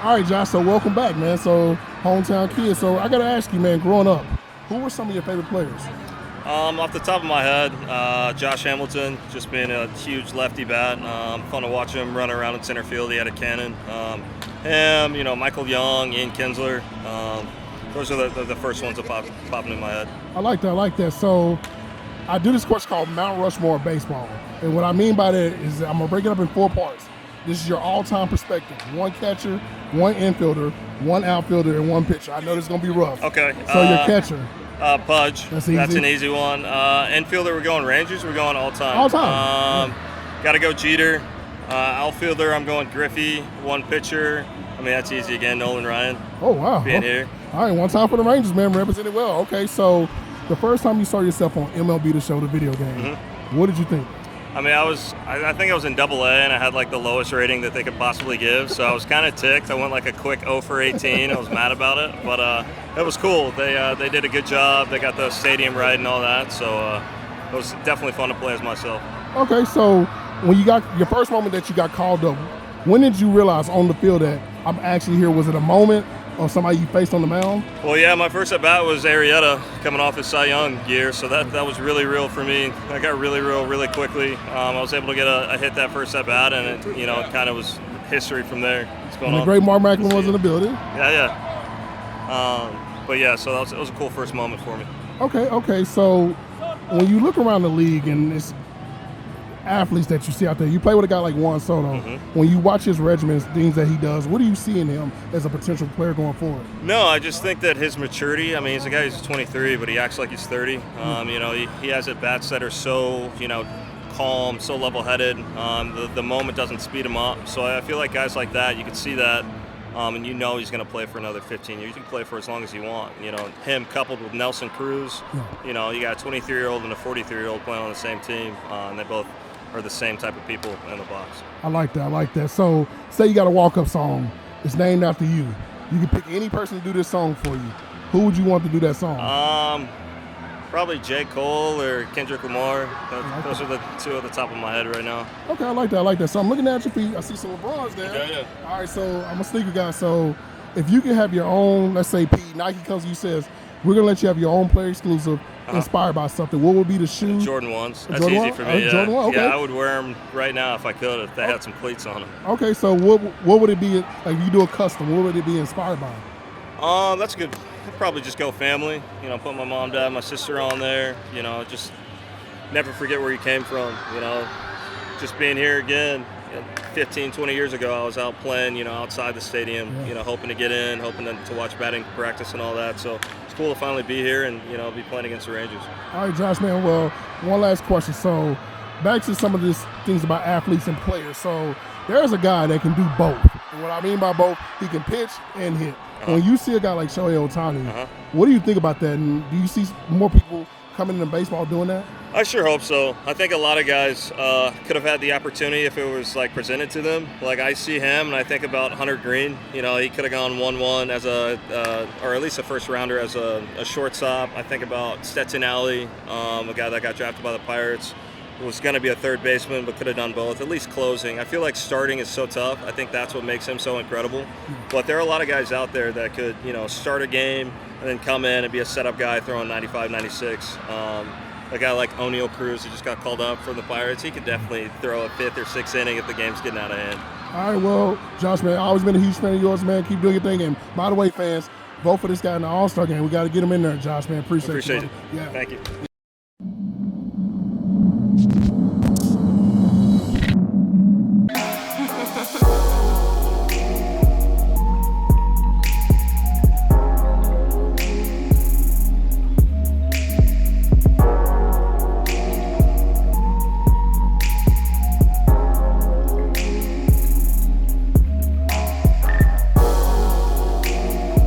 All right, Josh, so welcome back, man. So, hometown kid. So, I got to ask you, man, growing up, who were some of your favorite players? Off the top of my head, Josh Hamilton, just being a huge lefty bat. Fun to watch him run around in center field. He had a cannon. Him, Michael Young, Ian Kinsler. Those are the first ones that popping in my head. I like that. So, I do this course called Mount Rushmore Baseball. And what I mean by that is I'm going to break it up in 4 parts. This is your all-time perspective. 1 catcher, 1 infielder, 1 outfielder, and 1 pitcher. I know this is going to be rough. Okay. So your catcher. Pudge. That's easy. That's an easy one. Infielder, we're going Rangers. We're going all-time. All-time. Got to go Jeter. Outfielder, I'm going Griffey. 1 pitcher. I mean, that's easy again. Nolan Ryan. Oh, wow. Being here. All right, 1 time for the Rangers, man. Represented well. Okay, so the first time you saw yourself on MLB The Show, the video game, what did you think? I mean, I think I was in Double-A, and I had like the lowest rating that they could possibly give, so I was kind of ticked. I went like a quick 0 for 18. I was mad about it, but it was cool. They did a good job. They got the stadium right and all that, so it was definitely fun to play as myself. Okay, so when you got your first moment that you got called up, when did you realize on the field that I'm actually here? Was it a moment or somebody you faced on the mound? Well, yeah, my first at-bat was Arrieta coming off his Cy Young year, so that was really real for me. I got really real really quickly. I was able to get a hit that first at-bat, and it kind of was history from there. And the great Mark Macklin was in the building. Yeah. But yeah, so that was a cool first moment for me. Okay, so when you look around the league and it's athletes that you see out there, you play with a guy like Juan Soto. When you watch his regimens, things that he does, what do you see in him as a potential player going forward? No, I just think that his maturity, I mean, he's a guy who's 23, but he acts like he's 30. He has at-bats that are so, calm, so level-headed. The moment doesn't speed him up. So I feel like guys like that, you can see that, and he's going to play for another 15 years. You can play for as long as you want. Him coupled with Nelson Cruz, you got a 23-year-old and a 43-year-old playing on the same team, and they both are the same type of people in the box. I like that. So, say you got a walk-up song. It's named after you. You can pick any person to do this song for you. Who would you want to do that song? Probably J. Cole or Kendrick Lamar. Those are the 2 at the top of my head right now. Okay, I like that. So I'm looking at your feet. I see some LeBrons there. Yeah. All right, so I'm a sneaker guy. So if you can have your own, let's say Nike comes to you says, we're going to let you have your own player exclusive inspired by something. What would be the shoe? Jordan 1s. That's Jordan easy 1? for me. Jordan 1? Okay. Yeah, I would wear them right now if I could, if they had some cleats on them. Okay, so what would it be, like if you do a custom, what would it be inspired by? That's good. I'd probably just go family. Put my mom, dad, my sister on there. Just never forget where you came from. Just being here again. 15, 20 years ago, I was out playing, outside the stadium, hoping to get in, hoping to watch batting practice and all that. So it's cool to finally be here and, be playing against the Rangers. All right, Josh, man. Well, one last question. So back to some of these things about athletes and players. So there's a guy that can do both. And what I mean by both, he can pitch and hit. When you see a guy like Shohei Ohtani, what do you think about that? And do you see more people coming into baseball doing that? I sure hope so. I think a lot of guys could have had the opportunity if it was presented to them. Like I see him, and I think about Hunter Green. He could have gone 1-1 as or at least a first rounder as a shortstop. I think about Stetson Alley, a guy that got drafted by the Pirates. Was going to be a third baseman, but could have done both. At least closing. I feel like starting is so tough. I think that's what makes him so incredible. But there are a lot of guys out there that could, start a game and then come in and be a setup guy throwing 95, 96. A guy like O'Neal Cruz, who just got called up from the Pirates, he could definitely throw a 5th or 6th inning if the game's getting out of hand. All right, well, Josh, man, I've always been a huge fan of yours, man. Keep doing your thing. And by the way, fans, vote for this guy in the All-Star game. We got to get him in there, Josh, man. Appreciate it. Yeah. Thank you.